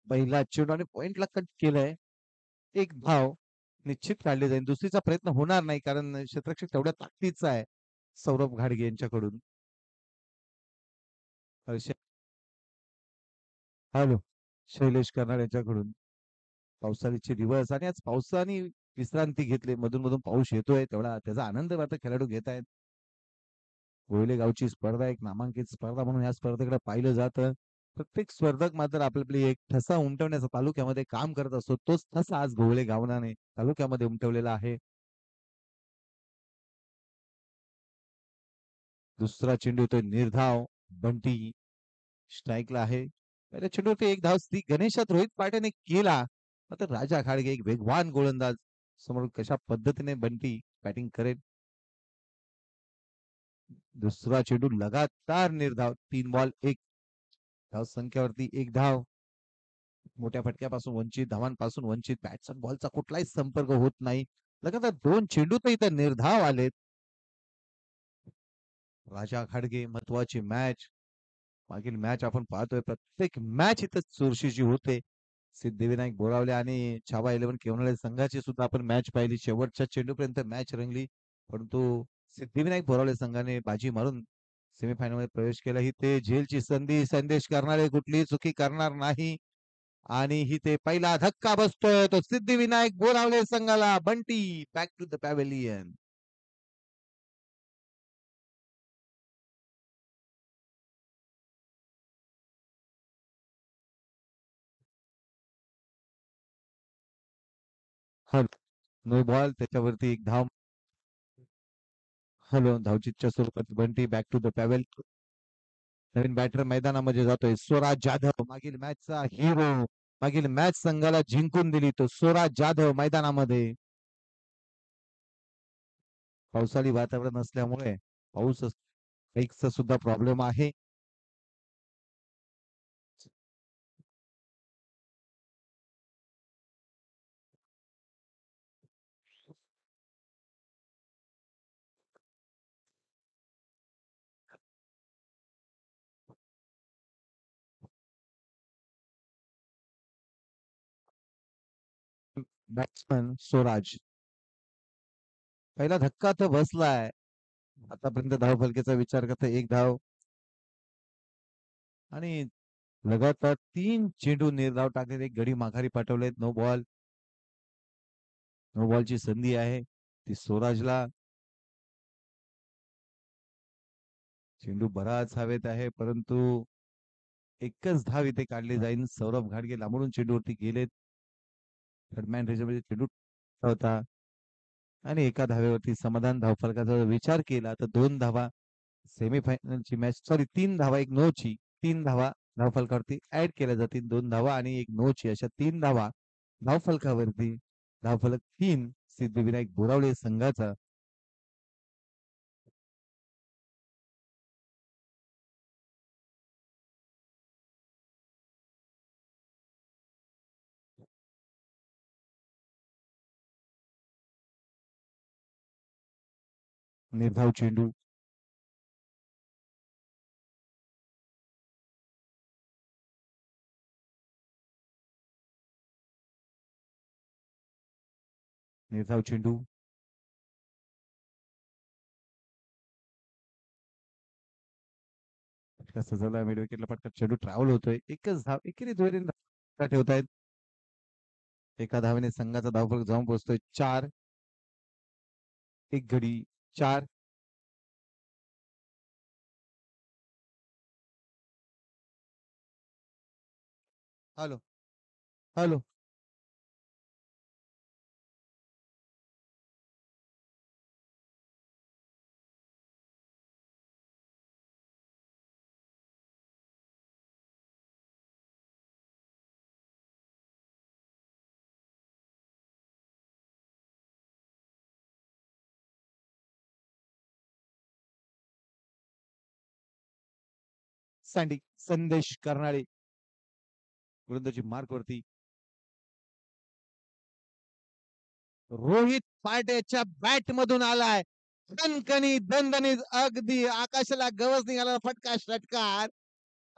पहिला चेंडू आणि पॉइंटला कट केलंय. एक धाव निश्चित काढली जाईल. दुसरीचा प्रयत्न होणार नाही कारण क्षेत्ररक्षक तेवढ्या ताकदीचा आहे सौरभ घाडगे यांच्याकडून. हॅलो, शैलेश कर्नाड यांच्याकडून पावसाळीचे दिवस आणि आज पावसाने विश्रांती घेतली. मधून मधून पाऊस येतोय तेवढा त्याचा आनंद मात्र खेळाडू घेत आहेत. कोयले गावची स्पर्धा एक नामांकित स्पर्धा म्हणून या स्पर्धेकडे पाहिलं जातं. प्रत्येक स्पर्धक मात्र आपली एक ठसा उमटवण्याचा तालुक्यामध्ये काम करत असतो. तोच ठसा आज गोवळे गावनाने तालुक्यामध्ये उमटवलेला आहे. दुसरा चेंडू येतोय निर्धाव. बंटी स्ट्राईकला आहे. पहिल्या चेंडूवरती एक धाव गणेशात रोहित पाट्याने केला. मात्र राजा खाडगे एक वेगवान गोलंदाज समोर कशा पद्धतीने बंटी बॅटिंग करेल. दुसरा चेंडू लगातार निर्धाव 3 बॉल 1 धाव संख्येवरती एक धाव. मोठ्या फटक्यापासून वंचित धावांपासून वंचित बॅट्समन बॉलचा कुठलाही संपर्क होत नाही. लगातार 2 चेंडू तर इथं निर्धाव आलेत. राजा खाडगे महत्वाची मॅच. मागील मॅच आपण पाहतोय प्रत्येक मॅच इथं चुरशीची होते. सिद्धिविनायक बोरावले आणि छावा 11 केवनाळे संघाची सुद्धा आपण मॅच पाहिली. शेवटच्या चेंडूपर्यंत मॅच रंगली. परंतु सिद्धिविनायक बोरावले संघाने बाजी मारून सेमीफायनल मध्ये प्रवेश केला. ही ते झेलची संधी. संदेश करणारे कुठलीही चुकी करणार नाही. आणि ही ते पहिला धक्का बसतोय तो सिद्धिविनायक बोरावले संघाला. Bunty back to the pavilion. No ball त्याच्यावरती एक धाव. हॅलो, धावचीतच्या स्वरूपात Bunty back to the pavilion. नवीन बॅटर मैदानामध्ये जातोय स्वराज जाधव. मागील मॅचचा हिरो. मागील मॅच संघाला जिंकून दिली तो स्वराज जाधव मैदानामध्ये. पावसाळी वातावरण असल्यामुळे पाऊस एक सुद्धा प्रॉब्लेम आहे. बॅट्समन स्वराज. पहिला धक्का तर बसलाय. आतापर्यंत धाव फलकेचा विचार करता एक धाव आणि लगातार 3 चेंडू निर्धाव टाकलेले गडी माघारी पाठवलेत. No ball. नो बॉलची संधी आहे ती स्वराजला. चेंडू बराच हवेत आहे परंतु एकच धाव इथे काढली जाईल. सौरभ घाडगे लांबून चेंडूवरती गेलेत. थर्डमॅन रेषेमध्ये चेंडू होता आणि एका धावेवरती समाधान. धावफलकाचा जर विचार केला तर 2 धावा सेमीफायनलची मॅच. सॉरी 3 धावा एक नो ची. 3 धावा धावफलकावरती ऍड केल्या जातील. 2 धावा आणि एक नो ची अशा 3 धावा धावफलकावरती. धावफलक 3 सिद्धिविनायक बोरावळे संघाचा. निर्धाव चेंडू. निर्धाव चेंडू. सजवला मिड विकेटला पटकन चेंडू ट्रॅव्हल होतोय. एकच धाव एकेरी दुहेरी ठेवतायत. एका धावेने संघाचा धावफलक जाऊन पोहोचतोय 4. एक गडी 4. Hello, hello. सँडी संदेश करणारे गोलंदाजी मार्क वरती. रोहित पाट्याच्या बॅट मधून आलाय. दणकणी दणदणीत अगदी आकाशाला गवस निघाला फटका षटकार.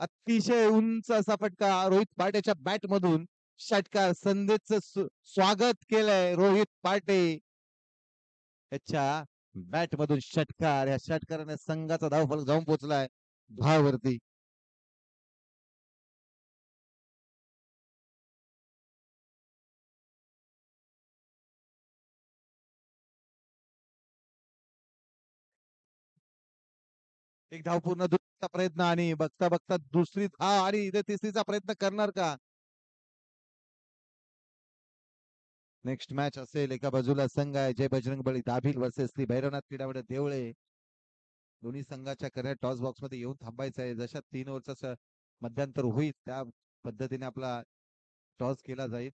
अतिशय उंच असा फटका रोहित पाटेच्या बॅट मधून षटकार संदेशचं स्वागत केलंय रोहित पाटे त्याच्या बॅट मधून षटकार या षटकाराने संघाचा धावफलक जाऊन पोहोचलाय 10 वरती. एक धाव पूर्ण दुसरीचा प्रयत्न आणि बघता बघता दुसरी धाव आणि इथे तिसरीचा प्रयत्न करणार का? नेक्स्ट मॅच असेल एका बाजूला संघ आहे जय बजरंग बली दाभिल वर्सेस श्री भैरवनाथ क्रीडामंडळ देवळे. दोन्ही संघाच्या कऱ्या टॉस बॉक्स मध्ये येऊन थांबायचं आहे. जशा 3 ओव्हरचा मध्यांतर होईल त्या पद्धतीने आपला टॉस केला जाईल.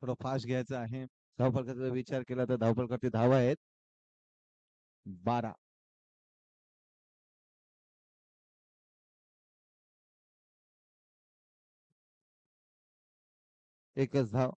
थोडं फास्ट घ्यायचं आहे. धावफलकाचा विचार केला तर धावफलकाची धावा आहेत 12. एकच धाव.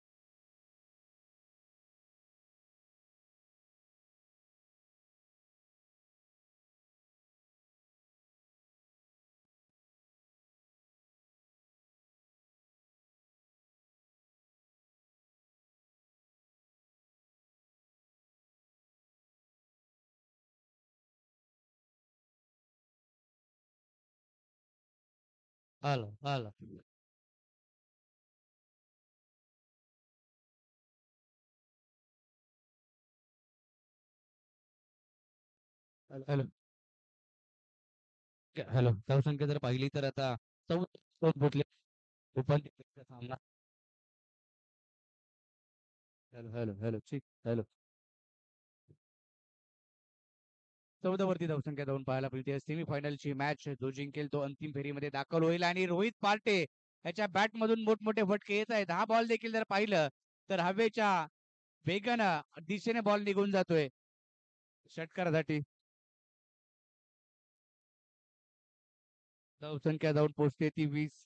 आलं आलं हॅलो हॅलो धावसंख्या जर पाहिली तर आता 14 भेटले उपांत्य सामना. हॅलो हॅलो हॅलो ठीक हॅलो 14 वरती धावसंख्या जाऊन पाहायला मिळते. सेमीफायनलची मॅच जो जिंकेल तो अंतिम फेरीमध्ये दाखल होईल आणि रोहित पार्टे याच्या बॅट मधून मोठमोठे फटके येत आहेत. हा बॉल देखील जर पाहिलं तर हवेच्या वेगानं दिशेने बॉल निघून जातोय षटकारासाठी. धावसंख्या जाऊन पोहोचते ती 20.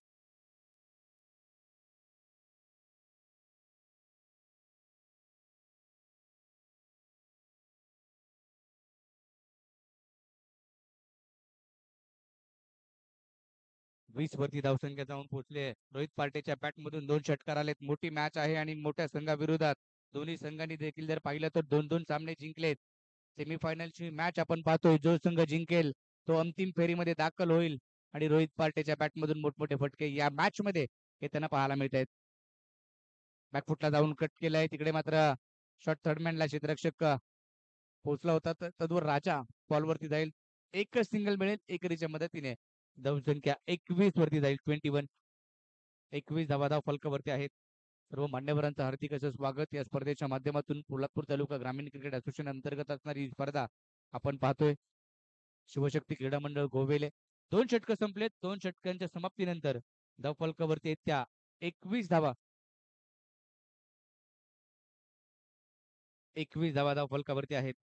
20 वरती धावसंख्या जाऊन पोहोचले. रोहित पार्टेच्या बॅट मधून 2 षटकार आलेत. मोठी मॅच आहे आणि मोठ्या संघाविरोधात दोन्ही संघांनी देखील जर पाहिलं तर 2-2 सामने जिंकलेत. सेमीफायनलची मॅच आपण पाहतोय. जो संघ जिंकेल तो अंतिम फेरीमध्ये दाखल होईल आणि रोहित पार्टेच्या बॅट मधून मोठमोठे फटके या मॅच मध्ये येताना पाहायला मिळत आहेत. बॅकफुटला जाऊन कट केलाय तिकडे मात्र शॉर्ट थर्डमॅनला क्षेत्ररक्षक पोहोचला होता तर तद्वर राजा बॉलवरती जाईल. एकच सिंगल मिळेल एकेरीच्या मदतीने. धावसंख्या 21 वरती जाईल 21. 21 धावा फलकावरती आहेत. सर्व मान्यवरांचं हार्दिक असं स्वागत. या स्पर्धेच्या माध्यमातून पोलादपूर तालुका ग्रामीण क्रिकेट असोसिएशन अंतर्गत असणारी स्पर्धा आपण पाहतोय. शिवशक्ती क्रीडा मंडळ गोवेले 2 षटक संपलेत. 2 षटकांच्या समाप्तीनंतर धाव फलकावरती त्या 21 धावा. 21 धावा फलकावरती आहेत.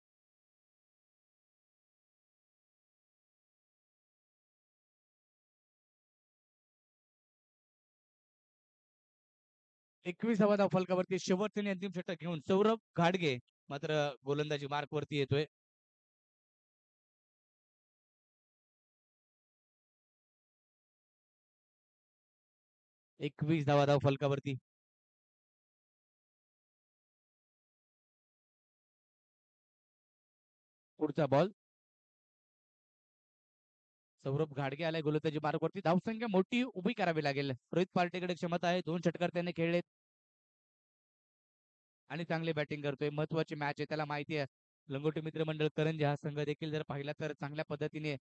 21 धावा फलकावरती शेवटचे आणि अंतिम षटक घेऊन सौरभ घाडगे मात्र गोलंदाजी मार्क वरती येतोय. 21 धावा फलकावरती. पुढचा बॉल. सौरभ घाडगे आलाय गोलंदाजी मार्गवरती. धावसंख्या मोठी उभी करावी लागेल. रोहित पार्टेकडे क्षमता आहे. 2 षटकार त्याने खेळलेत आणि चांगली बॅटिंग करतोय. महत्वाची मॅच आहे त्याला माहिती आहे. लंगोटी मित्र मंडळ करंजी हा संघ देखील जर पाहिला तर चांगल्या पद्धतीने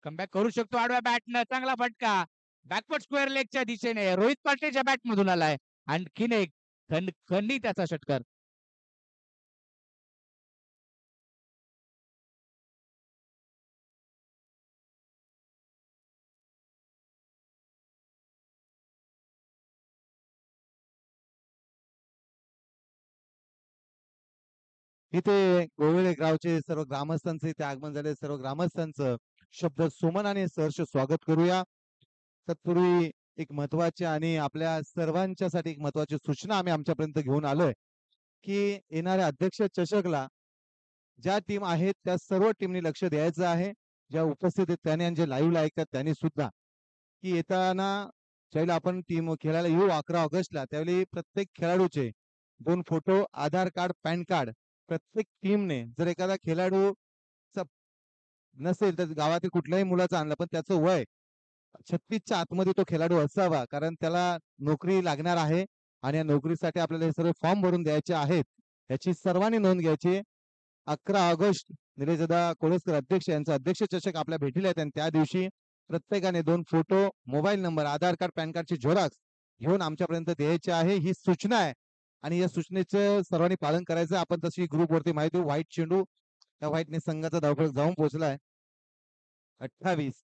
कमबॅक करू शकतो. आडव्या बॅटनं चांगला फटका बॅकवर्ड स्क्वेअर लेगच्या दिशेने रोहित पार्टेच्या बॅट मधून आलाय. आणखीन एक खंडी त्याचा षटकार. इथे गोविळे गावचे सर्व ग्रामस्थांचे इथे आगमन झाले. सर्व ग्रामस्थांचं शब्द सुमन आणि सहर्ष स्वागत करूया. तत्पूर्वी एक महत्वाची आणि आपल्या सर्वांच्यासाठी एक महत्वाची सूचना आम्ही आमच्यापर्यंत घेऊन आलोय की येणाऱ्या अध्यक्ष चषकला ज्या टीम आहेत त्या सर्व टीमनी लक्ष द्यायचं आहे. ज्या उपस्थित आहेत त्याने आणि जे लाईव्हला ऐकतात त्यांनी सुद्धा की येताना ज्यावेळेला आपण टीम खेळायला येऊ 11 ऑगस्टला त्यावेळी प्रत्येक खेळाडूचे 2 फोटो, आधार कार्ड, पॅन कार्ड प्रत्येक टीमने जर एखादा खेळाडू नसेल तर गावातील कुठल्याही मुलाचा आणला पण त्याचं वय 36च्या आतमध्ये तो खेळाडू असावा कारण त्याला नोकरी लागणार आहे आणि या नोकरीसाठी आपल्याला हे सर्व फॉर्म भरून द्यायचे आहेत. याची सर्वांनी नोंद घ्यायची. 11 ऑगस्ट निलेशदा कोळसकर अध्यक्ष यांचा अध्यक्ष चषक आपल्या भेटीला आहेत आणि त्या दिवशी प्रत्येकाने 2 फोटो, मोबाईल नंबर, आधार कार्ड, पॅन कार्डची झेरॉक्स घेऊन आमच्यापर्यंत द्यायचे आहे. ही सूचना आहे आणि या सूचनेचं सर्वांनी पालन करायचं. आपण तशी ग्रुपवरती माहिती व्हाईट चेंडू त्या व्हाईटने संघाचा धावफलक जाऊन पोहोचलाय 28.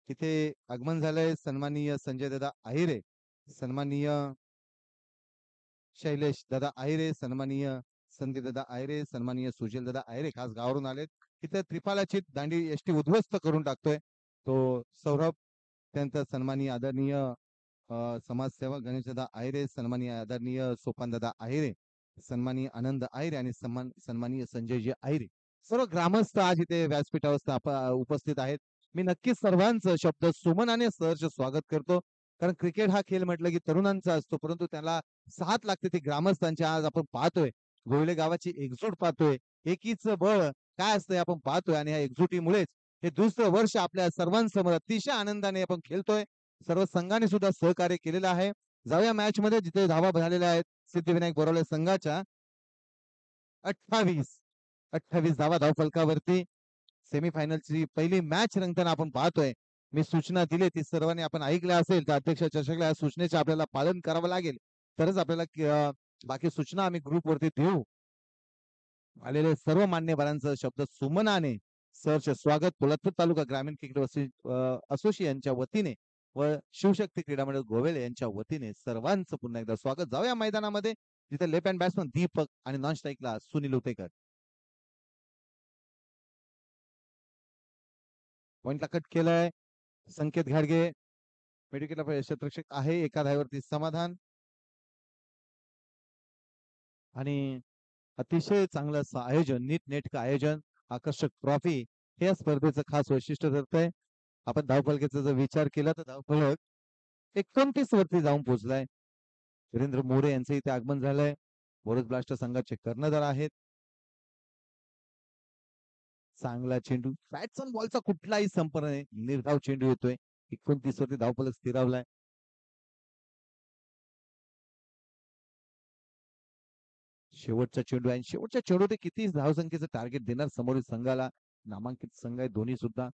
तिथे आगमन झालंय सन्माननीय संजय दादा आहिरे, सन्माननीय शैलेश दादा आहिरे, सन्माननीय संदीप दादा आहिरे, सन्माननीय सुशील दादा आहिरे खास गावावरून आलेत. तिथे त्रिफालाची दांडी एसटी उद्ध्वस्त करून टाकतोय तो सौरभ. त्यानंतर सन्माननीय आदरणीय समाजसेवक गणेश दादा आहिरे, सन्माननीय आदरणीय सोपान दादा आहिरे, सन्माननीय आनंद आहिरे आणि सन्माननीय संजयजी आहिरे सर्व ग्रामस्थ आज इथे व्यासपीठावर उपस्थित आहेत. मी नक्कीच सर्वांचं शब्द सुमनाने सहर्ष स्वागत करतो कारण क्रिकेट हा खेळ म्हटलं की तरुणांचा असतो परंतु त्याला साथ लागते ती ग्रामस्थांची. आज आपण पाहतोय गोवले गावाची एकजूट पाहतोय, एकीच बळ काय असतंय आपण पाहतोय आणि या एकजुटीमुळेच हे दुसरं वर्ष आपल्या सर्वांसमोर अतिशय आनंदाने आपण खेळतोय. सर्व संघाने सुद्धा सहकार्य केलेलं आहे. जाऊया मॅच मध्ये जिथे धावा झालेल्या आहेत सिद्धिविनायक बोरवले संघाच्या 28 धावा धावफलकावरती. सेमीफायनलची पहिली मॅच रंगताना आपण पाहतोय. मी सूचना दिली ती सर्वांनी आपण ऐकल्या असेल तर अध्यक्ष चषकला या सूचनेचे आपल्याला पालन करावं लागेल तरच आपल्याला बाकी सूचना आम्ही ग्रुपवरती देऊ. आलेले सर्व मान्यवरांचं शब्द सुमनाने सहर्ष स्वागत पोलादपूर तालुका ग्रामीण क्रिकेट असोसिएशनच्या वतीने व शिवशक्ती क्रीडा मंडळ गोवेले यांच्या वतीने सर्वांचं पुन्हा एकदा स्वागत. जाऊया मैदानामध्ये जिथे लेफ्ट हँड बॅट्समन दीपक आणि नॉन स्ट्राईकला सुनील उतेकर. पॉइंटला कट केलाय संकेत घाडगे. मेडिकेटला क्षेत्ररक्षक आहे. एका धावेवरती समाधान आणि अतिशय चांगलं असं आयोजन, नीटनेटकं आयोजन, आकर्षक ट्रॉफी हे या स्पर्धेचं खास वैशिष्ट्य ठरतंय. आपण धावफलकाचा जर विचार केला तर धावफलक 29 वरती जाऊन पोहोचलाय. वीरेंद्र मोरे यांचं इथे आगमन झालंय. बोरस ब्लास्टर संघाचे कर्णधार आहेत. चांगला चेंडू बॅट्समन बॉलचा कुठलाही संपर्क नाही. निर्धाव चेंडू येतोय. 29 वरती धावफलक स्थिरावलाय. शेवटचा चेंडू आहे. शेवटच्या चेंडू ते किती धावसंख्येचं टार्गेट देणार समोरील संघाला. नामांकित संघ आहे दोन्ही सुद्धा.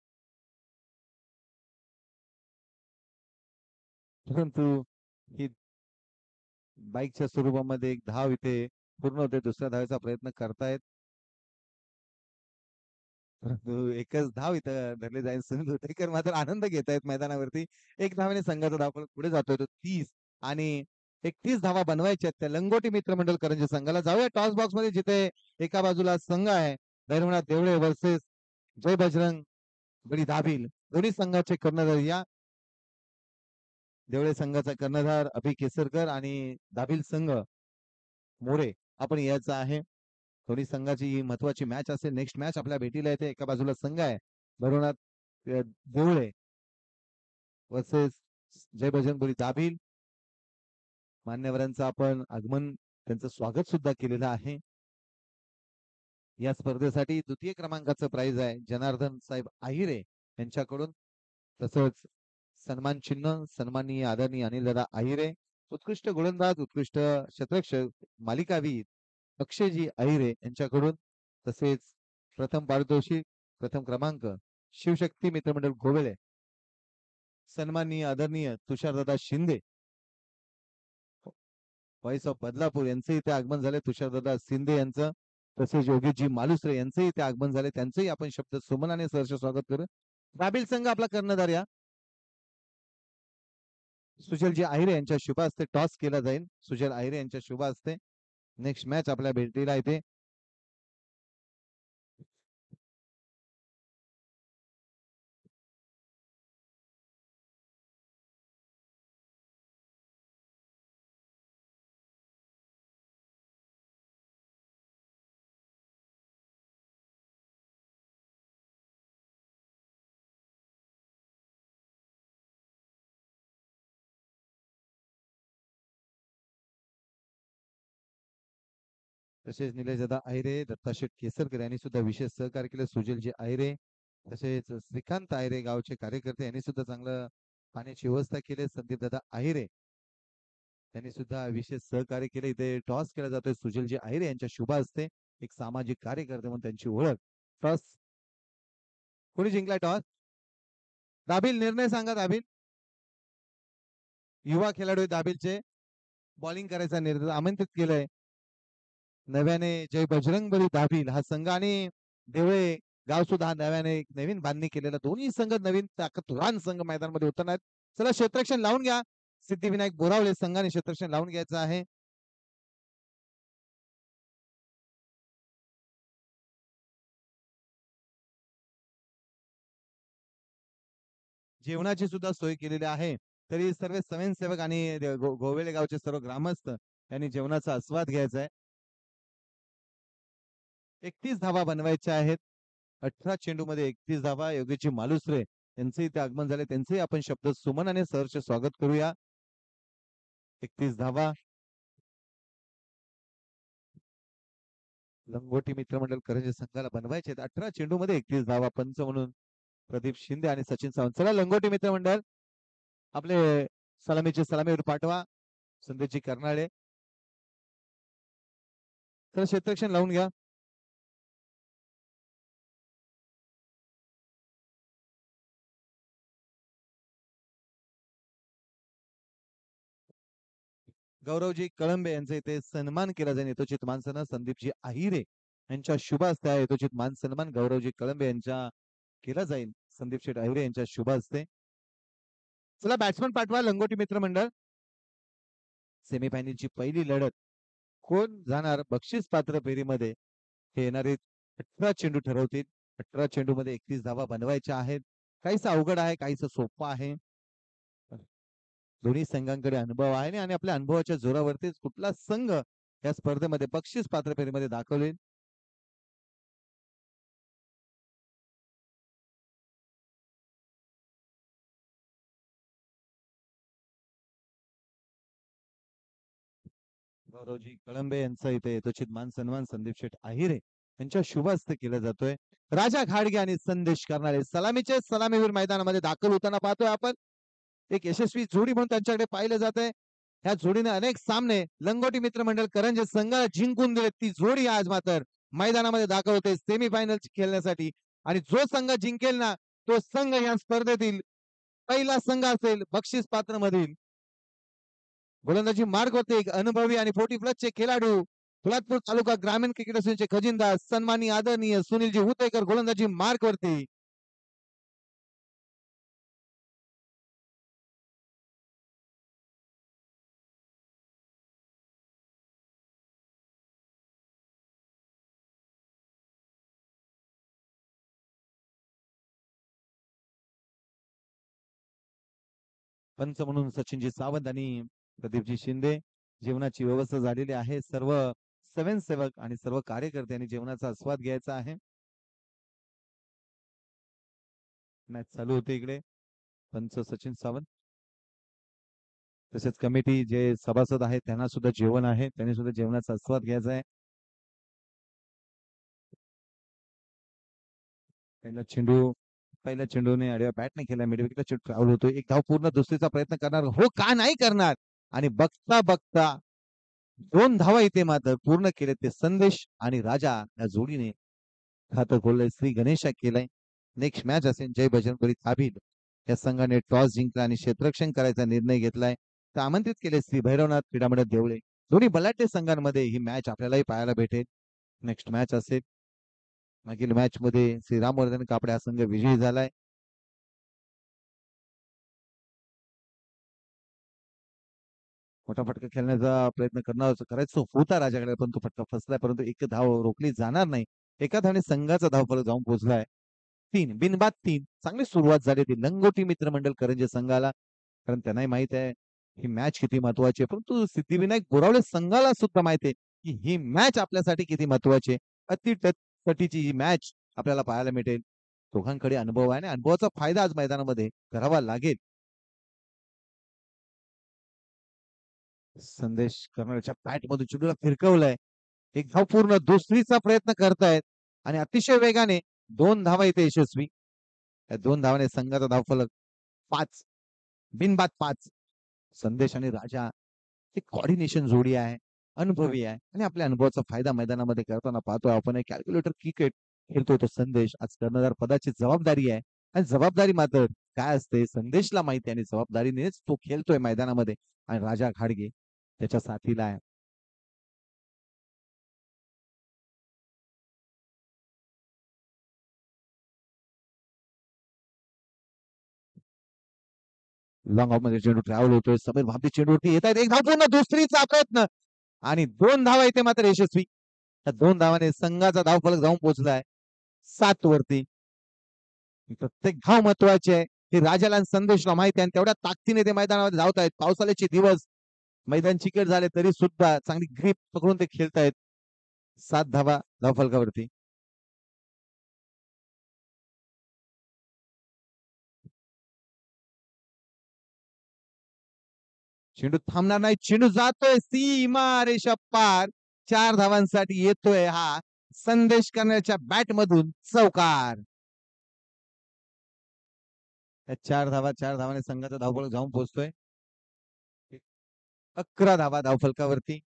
परंतु ही बाईकच्या स्वरूपामध्ये एक धाव इथे पूर्ण होते. दुसऱ्या धावेचा प्रयत्न करतायत परंतु एकच धाव इथं धरले जाईल. सुनील उटेकर मात्र आनंद घेत आहेत मैदानावरती. एक धावेने संघाचा धावफलक पुढे जातोय तो 30 आणि 31 धावा बनवायच्या आहेत त्या लंगोटी मित्रमंडळ करंजी संघाला. जाऊया टॉस बॉक्स मध्ये जिथे एका बाजूला संघ आहे धैर्यनाथ देवळे वर्सेस जय बजरंग बळी दाभिल. दोन्ही संघाचे कर्णधार या देवळे संघाचा कर्णधार अभि केसरकर आणि दाभिल संघ मोरे आपण यायचं आहे. दोन्ही संघाची ही महत्वाची मॅच असेल. नेक्स्ट मॅच आपल्या भेटीला येते. एका बाजूला संघ आहे भैरवनाथ देवळे वर्सेस जय बजरंगबली दाभिल. मान्यवरांचं आपण आगमन त्यांचं स्वागत सुद्धा केलेलं आहे. या स्पर्धेसाठी द्वितीय क्रमांकाचं प्राइज आहे जनार्दन साहेब आहिरे यांच्याकडून. तसंच सन्मान चिन्ह सन्माननीय आदरणीय अनिल दादा आहिरे. उत्कृष्ट गोलंदाज उत्कृष्ट क्षेत्ररक्षक मालिकावीर अक्षयजी आहिरे यांच्याकडून. तसेच प्रथम पारितोषिक प्रथम क्रमांक शिवशक्ती मित्रमंडळ गोवेले सन्माननीय आदरणीय तुषारदादा शिंदे व्हॉइस ऑफ बदलापूर यांचे इथे आगमन झाले. तुषारदादा शिंदे यांचं तसेच योगीजी मालुसरे यांचे इथे आगमन झाले. त्यांचंही आपण शब्द सुमनाने सहर्ष स्वागत करू. दाभिल संघ आपला कर्णधार या सुजलजी आहिरे यांच्या शुभ हस्ते टॉस केला जाईल. सुजल आहिरे यांच्या शुभ हस्ते नेक्स्ट मॅच आपल्या भेटीला येते. तसेच निलेशदादा आहिरे, दत्ताशेठ केसरकर यांनी सुद्धा विशेष सहकार्य केले. सुजलजी आहिरे तसेच श्रीकांत आहिरे गावचे कार्यकर्ते यांनी सुद्धा चांगलं पाण्याची व्यवस्था केली. संदीपदादा आहिरे यांनी सुद्धा विशेष सहकार्य केले. इथे टॉस केला जातोय सुजलजी आहिरे यांच्या शुभ हस्ते. एक सामाजिक कार्यकर्ते म्हणून त्यांची ओळख. टॉस कोणी जिंकलाय टॉस? दाबिल निर्णय सांगा. दाबिल युवा खेळाडू दाबिलचे बॉलिंग करायचा निर्णय आमंत्रित केलंय. नव्याने जय बजरंगबली दाबिल हा संघ आणि देवळे गाव सुद्धा हा नव्याने एक नवीन बांधणी केलेला दोन्ही संघ नवीन ताकदवान संघ मैदानामध्ये उतरणार. चला क्षेत्ररक्षण लावून घ्या. सिद्धिविनायक बोरावले संघाने क्षेत्ररक्षण लावून घ्यायचं आहे. जेवणाची सुद्धा सोय केलेली आहे. तरी सर्व स्वयंसेवक आणि गोवेळे गावचे सर्व ग्रामस्थ यांनी जेवणाचा आस्वाद घ्यायचा आहे. 31 धावा बनवायच्या आहेत. 18 चेंडू मध्ये 31 धावा. योगेशजी मालुसरे यांचे इथे आगमन झाले. त्यांचे आपण शब्द सुमन आणि सरचे स्वागत करूया. 31 धावा. लंगोटी मित्रमंडळ करंजे संघाला बनवायचे 18 चेंडू मध्ये 31 धावा. पंच म्हणून प्रदीप शिंदे आणि सचिन सावंत. चला लंगोटी मित्रमंडळ आपले सलामीचे सलामीवर पाठवा. संदेशजी कर्नाळे. तर क्षेत्ररक्षण लावून घ्या. गौरवजी कळंबे यांचा इथे सन्मान केला जाईल. यथोचित मान सन्मान संदीपजी आहिरे यांच्या शुभ हस्ते यथोचित मान सन्मान गौरवजी कळंबे यांच्या केला जाईल. संदीप शेठ आहिरे यांच्या शुभ हस्ते. चला बॅट्समन पाठवा लंगोटी मित्रमंडळ. सेमीफायनलची पहिली लढत कोण जाणार बक्षीस पात्र फेरीमध्ये हे येणारे 18 चेंडू ठरवतील. 18 चेंडू मध्ये 31 धावा बनवायच्या आहेत. काहीच अवघड आहे, काहीच सोपं आहे. दोन्ही संघांकडे अनुभव आहे आणि आपल्या अनुभवाच्या जोरावरतीच कुठला संघ या स्पर्धेमध्ये बक्षीस पात्र फेरीमध्ये दाखवले. गौरवजी कळंबे यांचा इथे यथोचित मान सन्मान संदीप शेठ आहिरे यांच्या शुभ हस्ते केला जातोय. राजा घाडगे आणि संदेश करणारे सलामीचे सलामीवीर मैदानामध्ये दाखल होताना पाहतोय आपण. एक यशस्वी जोडी म्हणून त्यांच्याकडे पाहिलं जात आहे. ह्या जोडीने अनेक सामने लंगोटी मित्रमंडळ करंजे संघाला जिंकून दिले. ती जोडी आज मात्र मैदानामध्ये दाखल होते सेमीफायनल खेळण्यासाठी. आणि जो संघ जिंकेल ना तो संघ या स्पर्धेतील पहिला संघ असेल बक्षीस पात्र मधील. गोलंदाजी मार्ग होते एक अनुभवी आणि 40 प्लसचे खेळाडू पोलादपूर तालुका ग्रामीण क्रिकेट असोसिएशनचे खजिनदार सन्माननीय आदरणीय सुनीलजी हुतेकर गोलंदाजी मार्ग वरती. पंच म्हणून सचिनजी सावंत आणि प्रदीपजी शिंदे. जेवणाची व्यवस्था झालेली आहे. सर्व स्वयंसेवक आणि सर्व कार्यकर्त्यांनी जेवणाचा आस्वाद घ्यायचा आहे. मॅच चालू होते इकडे. पंच सचिन सावंत तसेच कमिटी जे सभासद आहेत त्यांना सुद्धा जेवण आहे. त्यांनी सुद्धा जेवणाचा आस्वाद घ्यायचा आहे. पहिल्या चेंडूने आडव्या बॅटने केला. मिडविकेटला चेंडू ट्रॅव्हल होतो. एक धाव पूर्ण दुसरीचा प्रयत्न करणार हो का नाही करणार. आणि बघता बघता 2 धावा इथे मात्र पूर्ण केले ते संदेश आणि राजा या जोडीने खातं खोललंय. श्री गणेशा केलंय. नेक्स्ट मॅच असेल जय बजरंगबली ताबीद या संघाने टॉस जिंकला आणि क्षेत्ररक्षण करायचा निर्णय घेतलाय. तर आमंत्रित केले श्री भैरवनाथ क्रीडामंडळ देवळे. दोन्ही बलाढ्य संघांमध्ये ही मॅच आपल्यालाही पाहायला भेटेल. नेक्स्ट मॅच असेल. मागील मॅच मध्ये श्री रामवर्धन कापडे हा संघ विजयी झालाय. मोठा फटका खेळण्याचा प्रयत्न करायचो होता राजाकडे पण तो फटका फसलाय. परंतु एक धाव रोखली जाणार नाही. एका धावने संघाचा धावफलक जाऊन पोहोचलाय 3 बिनबाद 3. चांगली सुरुवात झाली ती लंगोटी मित्रमंडळ करंजे संघाला. कारण त्यांनाही माहित आहे ही मॅच किती महत्वाची आहे. परंतु सिद्धिविनायक बोरावले संघाला सुद्धा माहिती आहे की ही मॅच आपल्यासाठी किती महत्वाची आहे. अतिटटीची ही मॅच आपल्याला पाहायला मिळेल. दोघांकडे अनुभव आहे आणि अनुभवाचा फायदा आज मैदानामध्ये करावा लागेल. संदेश करणाऱ्याच्या बॅट मधून चेंडूला फिरकवलाय. एक धाव पूर्ण, दुसरीचा प्रयत्न करतायत आणि अतिशय वेगाने 2 धावा इथे यशस्वी. त्या 2 धावाने संघाचा धावफलक 5, बिनबाद 5. संदेश आणि राजा एक कॉर्डिनेशन जोडी आहे, अनुभवी आहे आणि आपल्या अनुभवाचा फायदा मैदानामध्ये करताना पाहतोय आपण. एक कॅल्क्युलेटर क्रिकेट खेळतोय तो संदेश. आज कर्णधार पदाची जबाबदारी आहे आणि जबाबदारी मात्र काय असते संदेशला माहिती आहे आणि जबाबदारीनेच तो खेळतोय मैदानामध्ये. आणि राजा घाडगे त्याच्या साथीला आहे. लॉंग ऑफ मध्ये चेंडू ट्रॅव्हल होतोय, समीर भाबी चेंडूवरती येत आहेत, एक धाव पूर्ण, दुसरीचा प्रयत्न आणि 2 धावा इथे मात्र यशस्वी. त्या 2 धावाने संघाचा धावफलक जाऊन पोहोचलाय 7 वरती. प्रत्येक धाव महत्वाची आहे हे राजाला आणि संदेशला माहिती आहे आणि तेवढ्या ताकदीने ते मैदानामध्ये धावत आहेत. पावसाळ्याचे दिवस, मैदान चिकट झाले तरी सुद्धा चांगली ग्रीप पकडून ते खेळतायत. 7 धावा धावफलकावरती. चेंडू थांबणार नाही, चेंडू जातोय सीमा रेषा पार. 4 धावांसाठी येतोय हा संदेश करण्याच्या बॅट मधून चौकार. त्या 4 धावाने संघाचा धावफलक जाऊन पोहोचतोय 11 धावा धावफलकावरती.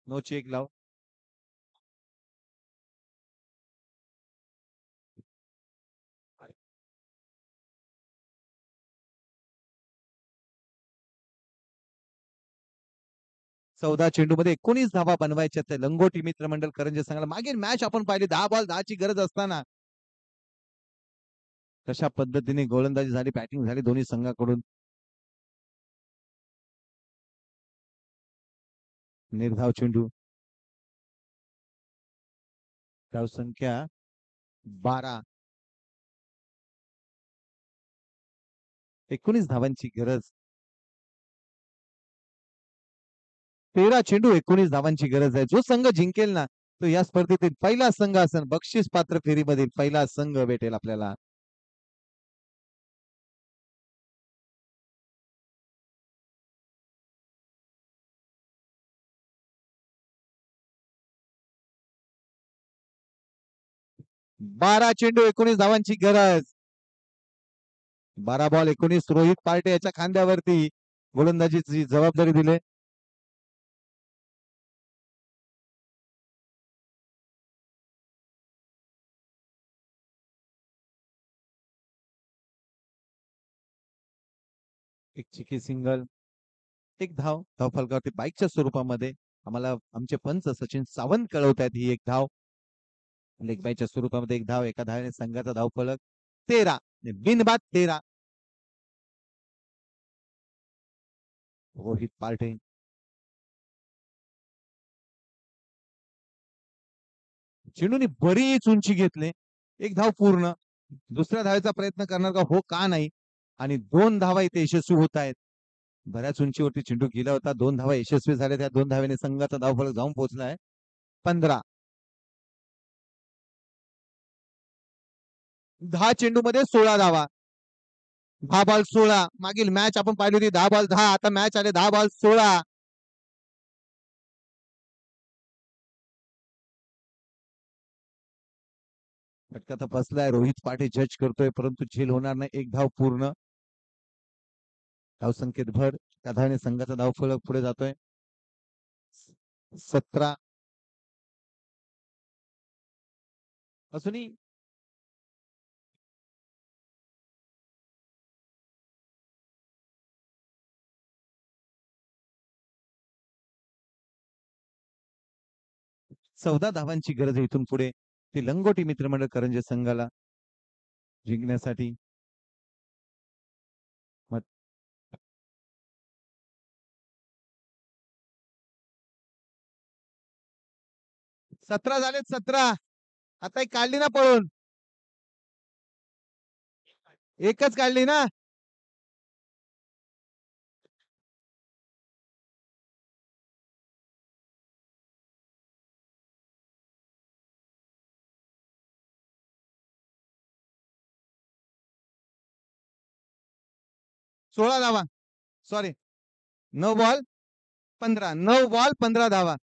नो चेक लाव. चौदा चेंडू मध्ये 19 धावा बनवायच्या त्या लंगोटी मित्रमंडळ करंजे संघाला. मागील मॅच आपण पाहिली 10 बॉल 10 ची गरज असताना कशा पद्धतीने गोलंदाजी झाली, बॅटिंग झाली दोन्ही संघाकडून. निर्धाव चेंडू. धाव संख्या 12. 19 धावांची गरज. 13 चेंडू 19 धावांची गरज आहे. जो संघ जिंकेल ना तो या स्पर्धेतील पहिला संघ असेल, बक्षीस पात्र फेरीमधील पहिला संघ भेटेल आपल्याला. बारा चेंडू 19 धावांची गरज. 12 बॉल 19. रोहित पार्टे याच्या खांद्यावरती गोलंदाजीची जबाबदारी दिली. एक चिकी सिंगल, एक धाव धावफलकावरती बाईकच्या स्वरूपामध्ये. आम्हाला आमचे पंच सचिन सावंत कळवत आहेत ही एक धाव. लेग बाईच्या स्वरूपामध्ये एक धाव. एका धावेने संघाचा धावफलक 13. बिनबाद 13. रोहित पार्टे. चेंडूने बरीच उंची घेतले. एक धाव पूर्ण. दुसऱ्या धावेचा प्रयत्न करणार का हो का नाही. आणि 2 धावा इथे यशस्वी होत आहेत. बऱ्याच उंचीवरती चेंडू गेला होता. 2 धावा यशस्वी झाल्या. त्या 2 धावेने संघाचा धावफलक जाऊन पोहोचलाय 15. 10 चेंडू मध्ये 16 धावा. 10 बॉल 16. मागील मॅच आपण पाहिली होती 10 बॉल 10. आता मॅच आले 10 बॉल 16. फटका तर बसलाय. रोहित पाटे जज करतोय परंतु झेल होणार नाही. एक धाव पूर्ण. धाव संख्येत भर. त्या धावेने संघाचा धावफलक पुढे जातोय 17. असूनही 14 धावांची गरज आहे इथून पुढे ती लंगोटी मित्रमंडळ करंजे संघाला जिंकण्यासाठी. 17 झालेत 17. आता एक काढली ना पळून. एकच काढली ना. 16 धावा. Sorry 9 ball 15. 9 बॉल 15 धावा.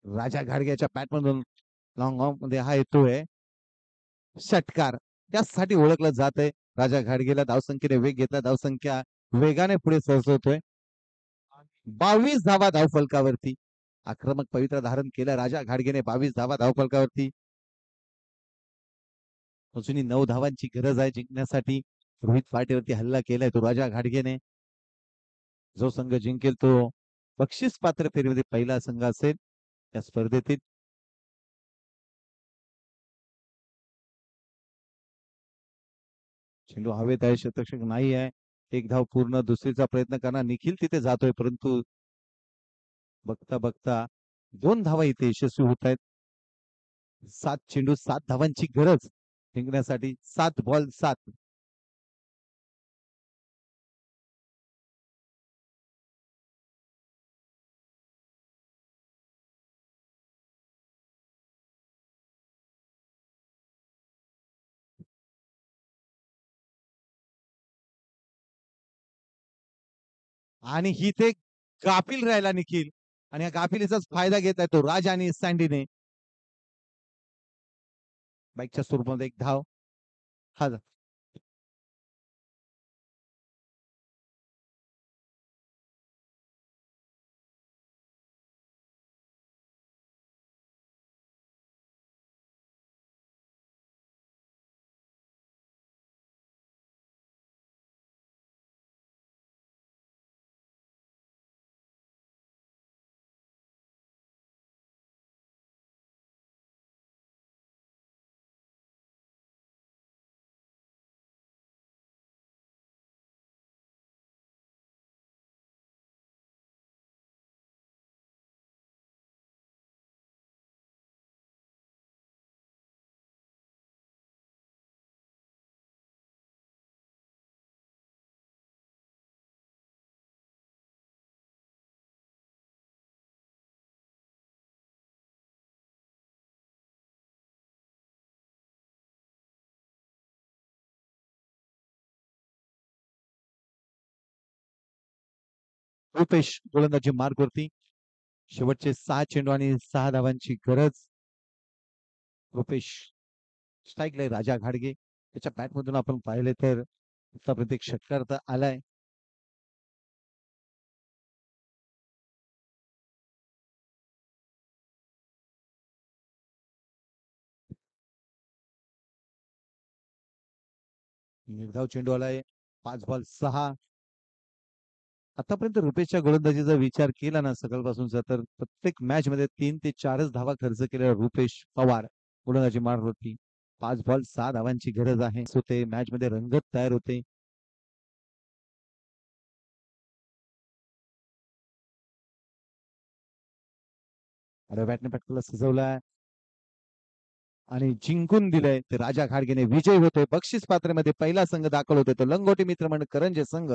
राजा घाडगेच्या बॅटमधून लॉंग ऑफ मध्ये हा येतोय षटकार. त्यासाठी ओळखलं जात आहे. राजा घाडगेला धावसंख्येने वेग घेतला. धावसंख्या वेगाने पुढे सरसवतोय. 22 धावा धावफलकावरती. आक्रमक पवित्र धारण केलं राजा घाडगेने. 22 धावा धावफलकावरती. अजूनही 9 धावांची गरज आहे जिंकण्यासाठी. रोहित पाटीवरती हल्ला केलाय तो राजा घाडगेने. जो संघ जिंकेल तो बक्षीस पात्र फेरीमध्ये पहिला संघ असेल या स्पर्धेतील. चेंडू हवेत आहे. शतक्षक नाही आहे. एक धाव पूर्ण. दुसरीचा प्रयत्न करणार निखिल तिथे जातोय परंतु बघता बघता 2 धावा इथे यशस्वी होत आहेत. 7 चेंडू 7 धावांची गरज जिंकण्यासाठी. 7 बॉल 7. आणि ही ते गाफील राहिला निखिल आणि या गाफिलीचाच फायदा घेत आहे तो राज आणि सँडीने. बाईकच्या स्वरूपामध्ये एक धाव. हा रुपेश गोलंदाजी मार्गवरती. शेवटचे 6 चेंडू आणि 6 धावांची गरज. रुपेश स्ट्राईकला राजा घाडगे. त्याच्या बॅट मधून आपण पाहिले तर आतापर्यंत एक षटकार तर आलाय. निर्धाव चेंडू आलाय. 5 बॉल 6. आतापर्यंत रुपेशच्या गोलंदाजीचा विचार केला ना सकाळपासूनचा तर प्रत्येक मॅच मध्ये 3 ते 4च धावा खर्च केलेला रुपेश पवार गोलंदाजी मारत होती. 5 बॉल 6 धावांची गरज आहे. होते मॅच मध्ये रंगत तयार होते. अरे बॅटने पटकला सजवलाय आणि जिंकून दिलंय ते राजा घाडगेने. विजय होतोय. बक्षीस पात्रेमध्ये पहिला संघ दाखल होतोय तो लंगोटी मित्रमंडळ करंजे संघ.